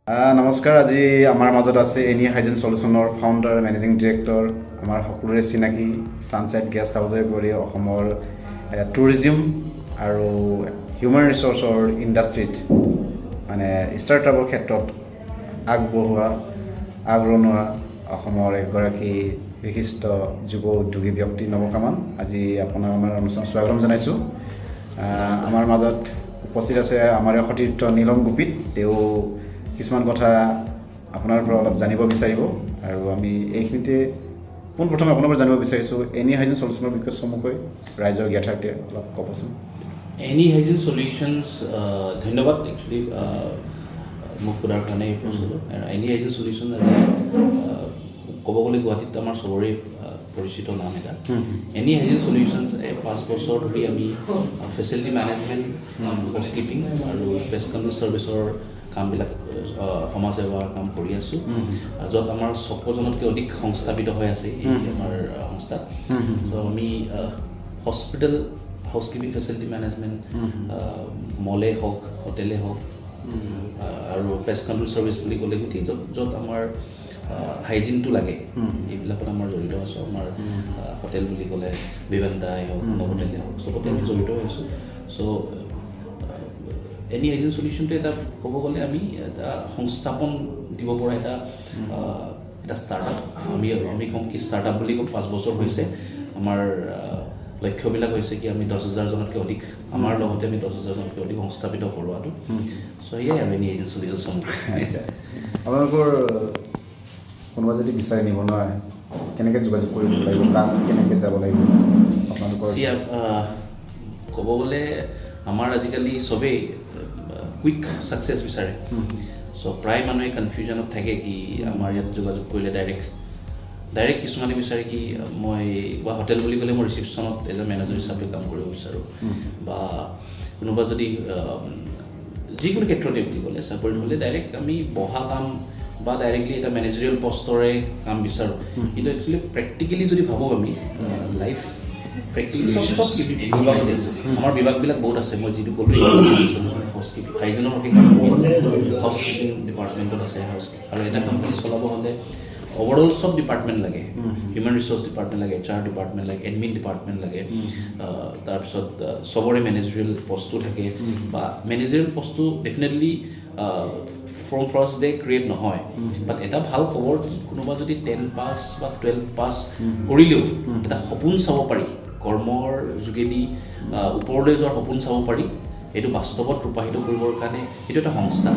নমস্কাৰ। আজি আমাৰ মাজত আছে এনি হাইজিন সলিউশ্যনৰ ফাউণ্ডাৰ মেনেজিং ডিৰেক্টৰ আমাৰ সকলোৰে চিনাকি ছানশ্বাইন গেষ্ট হাউচৰ কৰি অসমৰ টুৰিজিম আৰু হিউমেন ৰিচোৰ্চৰ ইণ্ডাষ্ট্ৰীত মানে ষ্টাৰ্টআপৰ ক্ষেত্ৰত আগৰণুৱা অসমৰ এগৰাকী বিশিষ্ট যুৱ উদ্যোগী ব্যক্তি নৱকামান আজি আপোনাক আমাৰ অনুষ্ঠানত স্বাগতম জনাইছোঁ। আমাৰ মাজত উপস্থিত আছে আমাৰ সতীৰ্থ নীলম গোপিত। তেওঁ কিছুমান কথা আপোনাৰ পৰা অলপ জানিব বিচাৰিব আৰু আমি এইখিনিতে পোনপ্ৰথমে আপোনাৰ পৰা জানিব বিচাৰিছোঁ এনি হাইজিন সলিউশ্যনৰ বিষয়ে চমুকৈ ৰাইজৰ জ্ঞাতাৰ্থে অলপ ক'বচোন। এনি হাইজিন সলিউশ্যনছ ধন্যবাদ একচুৱেলি মোক সোধাৰ কাৰণে এই প্ৰশ্নটো। এনি হাইজিন সলিউশ্যন ক'ব গ'লে গুৱাহাটীত আমাৰ চবৰে পৰিচিত নাম এটা। এনি হাইজিন সলিউশ্যনছ 5 বছৰ ধৰি আমি ফেচিলিটি মেনেজমেণ্ট, হাউচকিপিং আৰু পেষ্ট কণ্ট্ৰল ছাৰ্ভিচৰ কামবিলাক সমাজ সেৱাৰ কাম কৰি আছোঁ, য'ত আমাৰ 600জনতকৈ অধিক সংস্থাপিত হৈ আছে এই আমাৰ সংস্থাত। চ' আমি হস্পিটেল হাউচকিপিং ফেচিলিটি মেনেজমেণ্ট, মলে হওক হোটেলে হওক আৰু পেষ্ট কণ্ট্ৰল ছাৰ্ভিচ বুলি ক'লে গোটেই য'ত আমাৰ হাইজিনটো লাগে এইবিলাকত আমাৰ জড়িত আছোঁ। আমাৰ হোটেল বুলি ক'লে ভিভেণ্টাই হওক নভোটেলে হওক চবতে আমি জড়িত হৈ আছোঁ। চ' এনি হাইজিন সলিউশ্যনটো এটা ক'ব গ'লে আমি এটা সংস্থাপন দিব পৰা এটা ষ্টাৰ্টআপ। আমি ক'ম কি ষ্টাৰ্টআপ বুলি ক'ম। 5 বছৰ হৈছে। আমাৰ লক্ষ্যবিলাক হৈছে কি আমি 10,000জনতকৈ অধিক, আমাৰ লগতে আমি 10,000জনতকৈ অধিক সংস্থাপিত কৰোৱাটো। চ' সেয়াই আৰু এনি হাইজিন সলিউশ্যন। আপোনালোকৰ কোনোবা যদি বিচাৰি নিবনুৱা কেনেকৈ যোগাযোগ কৰিব লাগিব, তাত কেনেকৈ যাব লাগিব আপোনালোকৰ? ক'ব গ'লে আমাৰ আজিকালি চবেই কুইক ছাকচেছ বিচাৰে। চ' প্ৰায় মানুহে কনফিউজনত থাকে কি আমাৰ ইয়াত যোগাযোগ কৰিলে ডাইৰেক্ট কিছুমানে বিচাৰে কি মই বা হোটেল বুলি ক'লে মই ৰিচিপশ্যনত এজ এ মেনেজাৰ হিচাপে কাম কৰিব বিচাৰোঁ, বা কোনোবা যদি যিকোনো ক্ষেত্ৰতে বুলি ক'লে চাকৰিত হ'লে ডাইৰেক্ট আমি বহা কাম বা ডাইৰেক্টলি এটা মেনেজাৰিয়েল পষ্টৰে কাম বিচাৰোঁ। কিন্তু একচুৱেলি প্ৰেক্টিকেলি যদি ভাবোঁ আমি লাইফ প্ৰেক্টিকেলি চব আমাৰ বিভাগবিলাক বহুত আছে। মই যিটো ক'লোঁ হাউচকিপিং হাইজিনৰ হাউচকিপিং ডিপাৰ্টমেণ্টত আছে আৰু এটা কোম্পানী চলাব হ'লে অভাৰঅল চব ডিপাৰ্টমেণ্ট লাগে। হিউমেন ৰিচোৰ্চ ডিপাৰ্টমেণ্ট লাগে, HR ডিপাৰ্টমেণ্ট লাগে, এডমিন ডিপাৰ্টমেণ্ট লাগে, তাৰপিছত চবৰে মেনেজাৰিয়েল পষ্টটো থাকে। বা মেনেজাৰিয়েল পষ্টটো definitely from first day create নহয়। বাট এটা ভাল খবৰ কি কোনোবা যদি 10 পাছ বা 12 পাছ কৰিলেও এটা সপোন চাব পাৰি, কৰ্মৰ যোগেদি ওপৰলৈ যোৱাৰ সপোন চাব পাৰি, এইটো বাস্তৱত ৰূপায়িত কৰিবৰ কাৰণে এইটো এটা সংস্থা।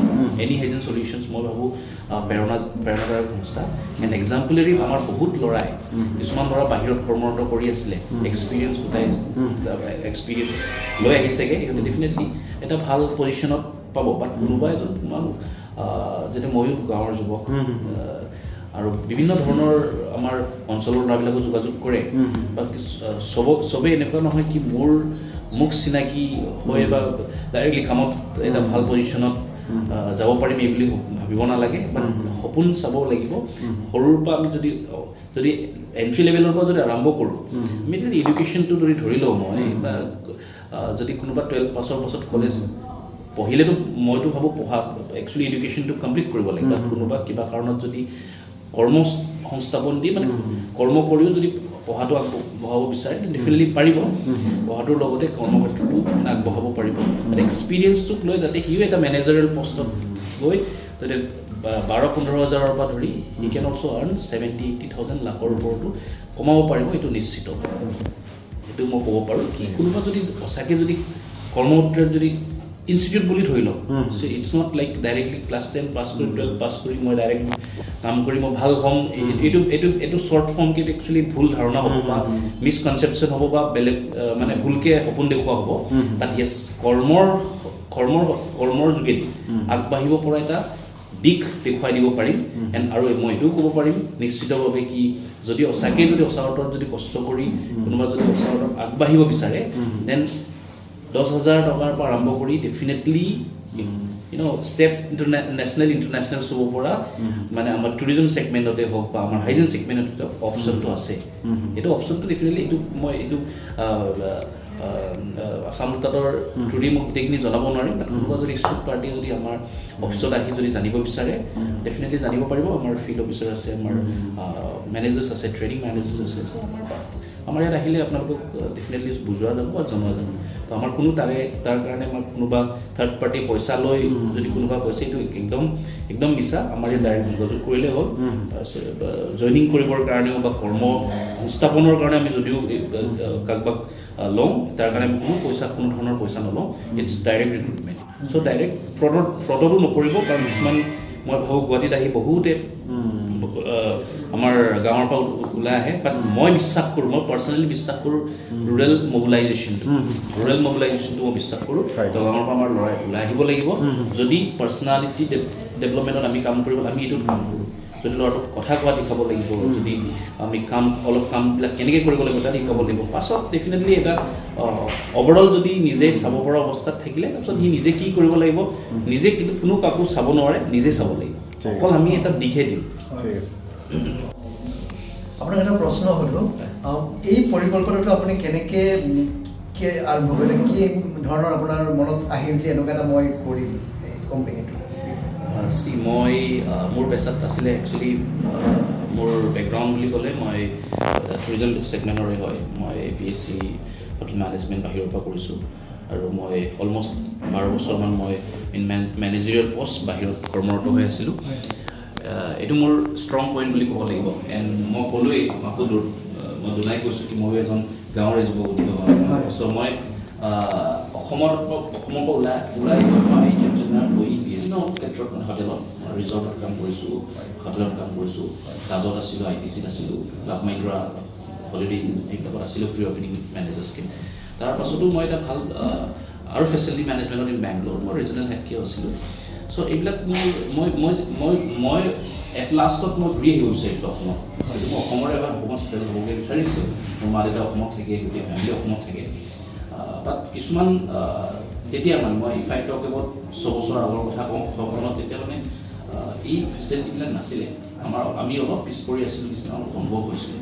এনি হাইজিন সলিউশ্যনছ মই ভাবোঁ প্ৰেৰণাদায়ক সংস্থা। এণ্ড এক্সাম্পলেৰি আমাৰ বহুত ল'ৰাই, কিছুমান ল'ৰা বাহিৰত কৰ্মৰত কৰি আছিলে, এক্সপিৰিয়েঞ্চ লৈ আহিছেগৈ, সিহঁতে ডেফিনেটলি এটা ভাল পজিশ্যনত পাব। বাট কোনোবা এজন যেতিয়া ময়ো গাঁৱৰ যুৱক আৰু বিভিন্ন ধৰণৰ আমাৰ অঞ্চলৰ ল'ৰাবিলাকো যোগাযোগ কৰে, বা চবেই এনেকুৱা নহয় কি মোক চিনাকি হৈ বা ডাইৰেক্টলি কামত এটা ভাল পজিশ্যনত যাব পাৰিম এই বুলি ভাবিব নালাগে। বাট সপোন চাব লাগিব। সৰুৰ পৰা আমি যদি এণ্ট্ৰি লেভেলৰ পৰা যদি আৰম্ভ কৰোঁ, আমি যদি এডুকেশ্যনটো যদি ধৰি লওঁ, মই বা যদি কোনোবা 12 পাছৰ পাছত কলেজ পঢ়িলেতো মইতো ভাবোঁ একচুৱেলি এডুকেশ্যনটো কমপ্লিট কৰিব লাগে। বাট কোনোবা কিবা কাৰণত যদি কৰ্ম সংস্থাপন দি মানে কৰ্ম কৰিও যদি পঢ়াটো আগবঢ়াব বিচাৰে ডেফিনেটলি পাৰিব। পঢ়াটোৰ লগতে কৰ্মক্ষেত্ৰটো আগবঢ়াব পাৰিব। মানে এক্সপিৰিয়েঞ্চটোক লৈ যাতে সিও এটা মেনেজাৰিয়েল পষ্টত গৈ যাতে 12-15 হাজাৰৰ পৰা ধৰি হি কেন অলছ' আৰ্ণ 70,000-80,000 লাখৰ ওপৰতো কমাব পাৰিব, এইটো নিশ্চিত। এইটো মই ক'ব পাৰোঁ কি কোনোবা যদি সঁচাকৈ যদি কৰ্মসূত্ৰে যদি ইনষ্টিটিউট বুলি ধৰি লওক, it's not like directly class 10 pass কৰি 12 পাছ কৰি মই ডাইৰেক্ট কাম কৰি মই ভাল হ'ম, এইটো শ্বৰ্ট ফৰ্মকৈ একচুৱেলি ভুল ধাৰণা হ'ব বা মিছকনচেপশ্যন হ'ব বা বেলেগ মানে ভুলকৈ সপোন দেখুওৱা হ'ব। বাট য়েছ কৰ্মৰ যোগেদি আগবাঢ়িব পৰা এটা দিশ দেখুৱাই দিব পাৰিম। আৰু মই এইটোও ক'ব পাৰিম নিশ্চিতভাৱে কি যদি সঁচাকৈ যদি ওচৰতত যদি কষ্ট কৰি কোনোবা যদি ওচৰতত আগবাঢ়িব বিচাৰে, দেন 10,000 টকাৰ পৰা আৰম্ভ কৰি ডেফিনেটলি ষ্টেট নেশ্যনেল ইণ্টাৰনেশ্যনেল চব পৰা মানে আমাৰ টুৰিজম ছেগমেণ্টতে হওক বা আমাৰ হাইজিন ছেগমেণ্টতে অপশ্যনটো আছে। এইটো অপশ্যনটো ডেফিনেটলি এইটো আছাম ৰুটাটৰ থ্ৰুদি মোক গোটেইখিনি জনাব নোৱাৰিম কোনোবা যদি ইচ্ছুক পাৰ্টি যদি আমাৰ অফিচত আহি যদি জানিব বিচাৰে ডেফিনেটলি জানিব পাৰিব আমাৰ ফিল্ড অফিচাৰ আছে আমাৰ মেনেজাৰ্ছ আছে ট্ৰেইনিং মেনেজাৰ্ছ আছে চ' আমাৰ ইয়াত আহিলে আপোনালোকক ডেফিনেটলি বুজোৱা যাব বা জনোৱা যাব তো আমাৰ কোনো তাৰ কাৰণে আমাৰ কোনোবা থাৰ্ড পাৰ্টি পইচা লৈ যদি কোনোবা পইচা এইটো একদম মিছা আমাৰ ইয়াত ডাইৰেক্ট যোগাযোগ কৰিলে হ'ল জইনিং কৰিবৰ কাৰণেও বা কৰ্ম সংস্থাপনৰ কাৰণে আমি যদিও কাৰোবাক লওঁ তাৰ কাৰণে আমি কোনো ধৰণৰ পইচা নলওঁ it's direct recruitment so' direct ফ্ৰডতো নকৰিব কাৰণ কিছুমান মই ভাবোঁ গুৱাহাটীত আহি বহুতে আমাৰ গাঁৱৰ পৰা ওলাই আহে বাট মই পাৰ্চনেলি বিশ্বাস কৰোঁ ৰুৰেল মবিলাইজেশ্যনটো মই বিশ্বাস কৰোঁ তো গাঁৱৰ পৰা আমাৰ ল'ৰাই ওলাই আহিব লাগিব যদি পাৰ্চনেলিটি ডেভেলপমেণ্টত আমি কাম কৰিব আমি এইটোত কাম কৰোঁ যদি ল'ৰাটোক কথা কোৱা শিকাব লাগিব যদি আমি কামবিলাক কেনেকৈ কৰিব লাগিব তাত শিকাব লাগিব পাছত ডেফিনেটলি এটা অভাৰঅল যদি নিজে চাব পৰা অৱস্থাত থাকিলে তাৰপিছত সি নিজে কি কৰিব লাগিব নিজে কিন্তু কোনো কাকো চাব নোৱাৰে নিজে চাব লাগিব অকল আমি এটা দিশে দিম আপোনাক এটা প্ৰশ্ন সুধোঁ এই পৰিকল্পনাটো আপুনি কেনেকৈ আৰম্ভ কৰিলে কি ধৰণৰ আপোনাৰ মনত আহিল যে এনেকুৱা এটা মই কৰিম এই কোম্পানীটো মই মোৰ পেচাত আছিলে একচুৱেলি মোৰ বেকগ্ৰাউণ্ড বুলি ক'লে মই টুৰিজম ছেগমেণ্টৰে হয় মই PhD হোটেল মেনেজমেণ্ট বাহিৰৰ পৰা কৰিছোঁ আৰু মই অলমষ্ট 12 বছৰমান মই মেনেজেৰিয়েল পষ্ট বাহিৰত কৰ্মৰত হৈ আছিলোঁ এইটো মোৰ ষ্ট্ৰং পইণ্ট বুলি ক'ব লাগিব এণ্ড মই ক'লোৱেই আকৌ মই দুনাই কৈছোঁ কি মই এজন গাঁৱৰে যুৱক চ' মই অসমৰ পৰা ওলাই মই ইঞ্জিনিয়াৰ কৰি বিভিন্ন ক্ষেত্ৰত মানে হোটেলত ৰিজৰ্টত কাম কৰিছোঁ হোটেলত কাম কৰিছোঁ ৰাজত আছিলোঁ ITCত আছিলোঁ লাভ মাইন্দ্ৰা হলিডে এইবিলাকত আছিলোঁ প্ৰি অপেনিং মেনেজাৰ স্কিম তাৰ পাছতো মই এটা ভাল আৰু ফেচিলিটি মেনেজমেণ্টত ইন বেংগলোৰ মই ৰিজনেল হেডকেও আছিলোঁ চ' এইবিলাক মই এট লাষ্টত মই ঘূৰি আহিব বিচাৰিছিলোঁ অসমত হয়তো মই অসমৰে এবাৰ অসমত ষ্টেবল হ'বগৈ বিচাৰিছোঁ মোৰ মা দেউতা অসমত থাকে গোটেই ফেমিলি অসমত থাকে বাট কিছুমান তেতিয়া মানে মই ইফ আই টক এবাউট 6 বছৰ আগৰ কথা কওঁ অসমখনত তেতিয়া মানে এই ফেচিলিটিবিলাক নাছিলে আমি অলপ পিছ পৰি আছিলোঁ নিচিনা অলপ সম্ভৱ হৈছিলে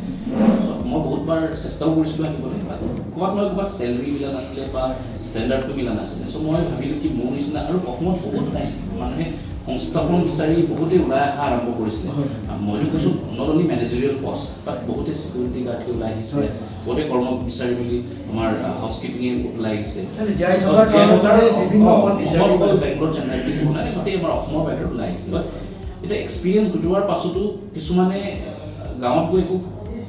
মই বহুতবাৰ চেষ্টাও কৰিছিলোঁ আহিবলৈ বাট ক'ৰবাত চেলেৰি মিলা নাছিলে বা ষ্টেণ্ডাৰ্ডটো মিলা নাছিলে চ' মই ভাবিলোঁ কি মোৰ নিচিনা আৰু অসমত বহুত মানুহে সংস্থাপন বিচাৰি বহুতেই ওলাই অহা আৰম্ভ কৰিছিলে মইতো কৈছোঁ নট অনলি মেনেজেৰিয়েল পষ্ট বাট বহুতে চিকিউৰিটি গাৰ্ডে ওলাই আহিছিলে বহুতে কৰ্ম বিচাৰি বুলি আমাৰ হাউচকিপিঙে ওলাই আহিছে বেংগলোৰ চেন্নাই ওলাই গোটেই আমাৰ অসমৰ বাহিৰত ওলাই আহিছিল বাট এতিয়া এক্সপিৰিয়েঞ্চ গোটোৱাৰ পাছতো কিছুমানে গাঁৱত গৈ একো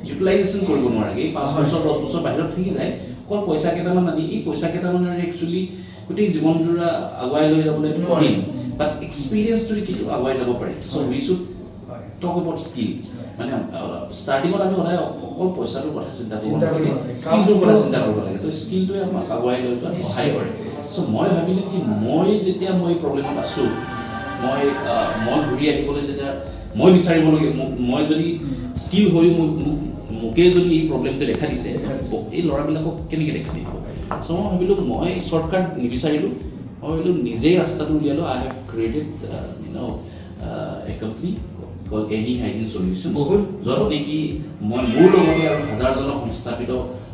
ইউটিলাইজেশ্যন কৰিব নোৱাৰে এই 5 বছৰ 10 বছৰ বাহিৰত থাকি যায় অকল পইচা কেইটামান আনি এই পইচা কেইটামানেৰে একচুৱেলি গোটেই জীৱনজোৰা আগুৱাই লৈ যাবলৈ নোৱাৰিম বাট এক্সপিৰিয়েঞ্চটোৰে কিন্তু আগুৱাই যাব পাৰি চ' উই শুড টক এবাউট স্কিল মানে ষ্টাৰ্টিঙত আমি সদায় অকল পইচাটোৰ কথা চিন্তা কৰিব লাগে স্কিলটোৰ কথা চিন্তা কৰিব লাগে তো স্কিলটোৱে আমাক আগুৱাই লৈ যোৱাত সহায় কৰে চ' মই ভাবিলোঁ কি যেতিয়া মই প্ৰব্লেমত আছোঁ মই ঘূৰি আহিবলৈ যেতিয়া মই বিচাৰিবলগীয়া মই যদি স্কিল হৈ মোকে যদি এই প্ৰব্লেমটো দেখা দিছে এই ল'ৰাবিলাকক কেনেকৈ দেখা দিব চ' মই ভাবিলোঁ মই শ্বৰ্টকাট নিবিচাৰিলোঁ মই ভাবিলোঁ নিজেই ৰাস্তাটো উলিয়ালোঁ I have created a company call Any Hygiene Solution য'ত নেকি মই মোৰ লগতে আৰু হাজাৰজনক সংস্থাপিত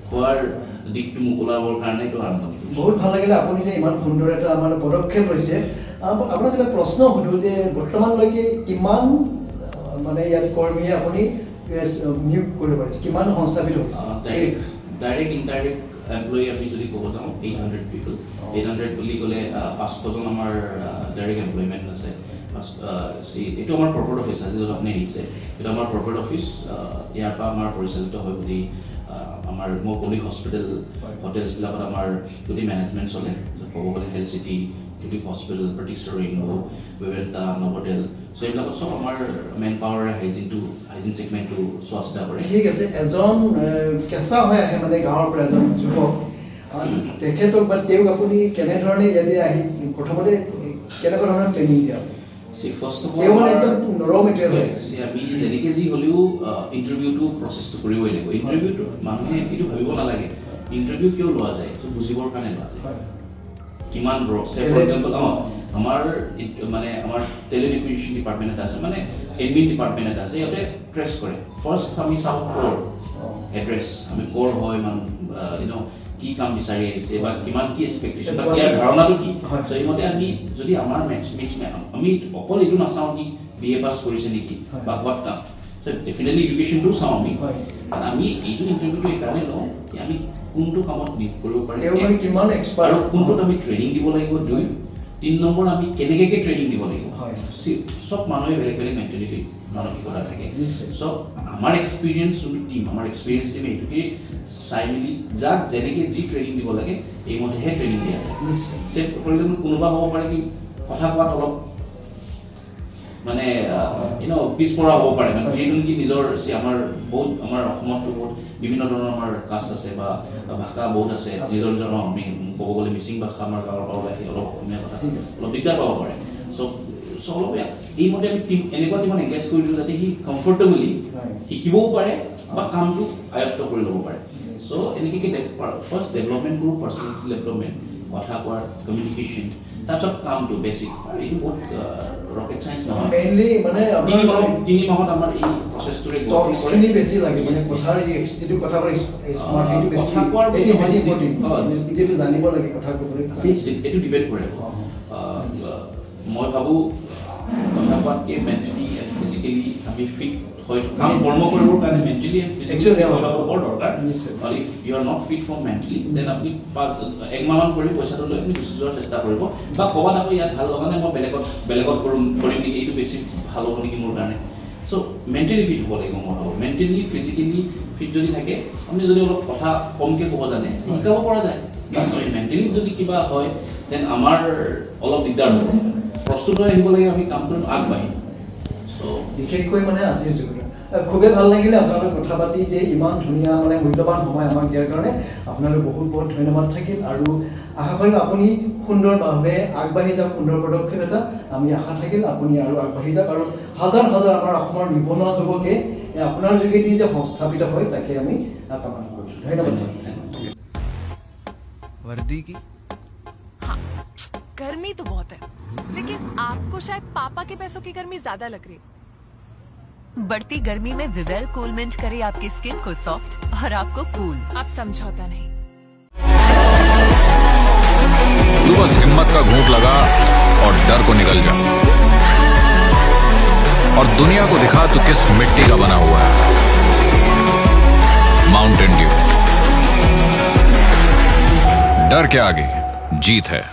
হোৱাৰ দিশটো মোকলাবৰ কাৰণে এইটো আৰম্ভ কৰিছোঁ বহুত ভাল লাগিলে আপুনি যে ইমান সুন্দৰ এটা আমাৰ পদক্ষেপ লৈছে আপোনাক এটা প্ৰশ্ন সুধোঁ যে বৰ্তমানলৈকে কিমান মানে ইয়াত কৰ্মীয়ে আপুনি নিয়োগ কৰিব পাৰিছে কিমান সংস্থাপিত হৈছে ডাইৰেক্ট ইনডাইৰেক্ট এমপ্লয়ী আমি যদি ক'ব যাওঁ 800 পিপল 800 বুলি ক'লে 500জন আমাৰ ডাইৰেক্ট এমপ্লয়মেণ্ট আছে এইটো আমাৰ কৰ্পৰেট অফিচ আছে য'ত আপুনি আহিছে এইটো আমাৰ কৰ্পৰেট অফিচ ইয়াৰ পৰা আমাৰ পৰিচালিত হয় বুলি আমাৰ মই ক'লি হোটেলছবিলাকত আমাৰ গোটেই মেনেজমেণ্ট চলে ক'ব গ'লে হেল্থ চিটি টিপি হস্পিটেল প্ৰতীক্ষা ৰেইনবো বেবেণ্টা নভোটেল চ' এইবিলাকত চব আমাৰ মেন পাৱাৰে হাইজিন ছেগমেণ্টটো চোৱা চিতা কৰে ঠিক আছে এজন কেঁচা হৈ আহে মানে গাঁৱৰ পৰা এজন যুৱক তেখেতক বা তেওঁক আপুনি কেনেধৰণে ইয়াতে আহি প্ৰথমতে কেনেকুৱা ধৰণৰ ট্ৰেইনিং দিয়া আমি যেনেকৈ যি হ'লেও ইণ্টাৰভিউটো প্ৰচেছটো কৰিবই লাগিব ইণ্টাৰভিউটো মানুহে এইটো ভাবিব নালাগে ইণ্টাৰভিউ কিয় লোৱা যায় বুজিবৰ কাৰণে লোৱা যায় কিমান ফৰ এক্সাম্পল আমাৰ মানে আমাৰ টেলেণ্ট একুইজিশ্যন ডিপাৰ্টমেণ্ট এটা আছে মানে এডমিন ডিপাৰ্টমেণ্ট এটা আছে সিহঁতে ট্ৰেছ কৰে ফাৰ্ষ্ট আমি চাওঁ ক'ৰ এড্ৰেছ আমি ক'ৰ হয় কি কাম বিচাৰি আহিছে বা কিমান কি এক্সপেক্টেশ্যন বা হয়। ইয়াৰ ধাৰণাটো কি হয়। চ' এইমতে আমি যদি আমাৰ আমি অকল এইটো নাচাওঁ কি BA পাছ কৰিছে নেকি হয়। বা হোৱাট কাম চ' ডেফিনেটলি এডুকেশ্যনটোও চাওঁ আমি হয়। কাৰণ আমি এইটো ইণ্টাৰভিউটো এইকাৰণে লওঁ কি আমি কোনটো কামত নিয়োগ কৰিব তেওঁ মানে পাৰিম কিমান আৰু এক্সপাৰ্ট কোনটোত আমি ট্ৰেইনিং দিব লাগিব 2 3 নম্বৰ আমি কেনেকৈ ট্ৰেইনিং দিব লাগিব হয়। চব মানুহে বেলেগ বেলেগ মেণ্টেলিটি মানসিকতা থাকে নিশ্চয়। চব আমাৰ এক্সপিৰিয়েঞ্চ যোনটো টিম আমাৰ এক্সপিৰিয়েঞ্চ টিম এইটোকে চাই মেলি যাক যেনেকৈ যি ট্ৰেইনিং দিব লাগে এইমতেহে ট্ৰেইনিং দিয়া যায় নিশ্চয় ফৰ এক্সাম্পল কোনোবা হ'ব পাৰে কি কথা কোৱাত অলপ মানে পিছপৰা হ'ব পাৰে মানে যিটো নেকি নিজৰ আমাৰ বহুত আমাৰ অসমতো বহুত বিভিন্ন ধৰণৰ আমাৰ কাষ্ট আছে বা ভাষা বহুত আছে নিজৰ নিজৰ আমি ক'ব গ'লে মিচিং ভাষা আমাৰ গাঁৱৰ পৰা ওলাই আহি অলপ অসমীয়া কথা ঠিক আছে। অলপ দিগদাৰ পাব পাৰে চ' অলপ এইমতে আমি টিম এনেকুৱা টিমত এংগেজ কৰি দিওঁ যাতে সি কমফৰ্টেবলি হয়। শিকিবও পাৰে বা কামটো আয়ত্ব কৰি ল'ব পাৰে চ' এনেকৈ ফাৰ্ষ্ট ডেভেলপমেণ্ট কৰোঁ পাৰ্চনেলিটি ডেভেলপমেণ্ট কথা কোৱাৰ কমিউনিকেশ্যন তাৰপিছত কামটো বেছিক আৰু এইটো বহুত ৰকেট চাইন্স নহয় মেইনলি মানে তিনি মাহত আমাৰ এই প্ৰচেছটোৰে টক্সখিনি বেছি লাগে মানে কথাৰ যিটো কথা স্মাৰ্ট সেইটো বেছি কথা কোৱাৰ এইটো বেছি হয়। ইম্পৰ্টেণ্ট যিটো জানিব লাগে কথা ক'বলৈ এইটো ডিপেণ্ড কৰে মই ভাবোঁ কথা কোৱাতকৈ মেণ্টেলি এণ্ড ফিজিকেলি আমি ফিট হয় কাম কৰ্ম কৰিবৰ কাৰণে মেণ্টেলি এণ্ড ফিজিকেলি বৰ দৰকাৰ নিশ্চয়। আৰু if you are not fit for mentally then আপুনি একমাহমান কৰি পইচাটো লৈ আপুনি গুচি যোৱাৰ চেষ্টা কৰিব বা ক'ৰবাত আকৌ ইয়াত ভাল লগা নাই মই বেলেগত কৰিম নেকি এইটো বেছি ভাল হ'ব নেকি মোৰ কাৰণে চ' মেণ্টেলি ফিট হ'ব লাগিব মই ভাবোঁ মেণ্টেলি ফিজিকেলি ফিট যদি থাকে আপুনি যদি অলপ কথা কমকৈ ক'ব জানে শিকাব পৰা যায় মেণ্টেলি যদি কিবা হয় দেন আমাৰ অলপ দিগদাৰ হ'ব প্ৰস্তুত হৈ আহিব লাগে আমি কাম কৰিম আগবাঢ়িম চ' বিশেষকৈ মানে আজিৰ যুগত খুবেই ভাল লাগিলে আপোনালোক কথা পাতি যে ইমান ধুনীয়া মানে মূল্যৱান সময় আমাক দিয়াৰ কাৰণে আপোনালোক বহুত বহুত ধন্যবাদ থাকিল আৰু আশা কৰিম আপুনি সুন্দৰভাৱে আগবাঢ়ি যাওক সুন্দৰ পদক্ষেপ এটা আমি আশা থাকিল আপুনি আৰু আগবাঢ়ি যাওক আৰু হাজাৰ হাজাৰ আমাৰ অসমৰ নিবনুৱা যুৱকে আপোনাৰ যোগেদি যে সংস্থাপিত হয় তাকে আমি কামনা কৰোঁ ধন্যবাদ থাকিল वर्दी की हाँ, गर्मी तो बहुत है लेकिन आपको शायद पापा के पैसों की गर्मी ज्यादा लग रही है बढ़ती गर्मी में विवेल कूल मिंट करे आपकी स्किन को सॉफ्ट और आपको कूल। आप समझौता नहीं तू बस हिम्मत का घूंट लगा और डर को निकल जा और दुनिया को दिखा तू किस मिट्टी का बना हुआ है माउंटेन ड्यू डर के आगे जीत है।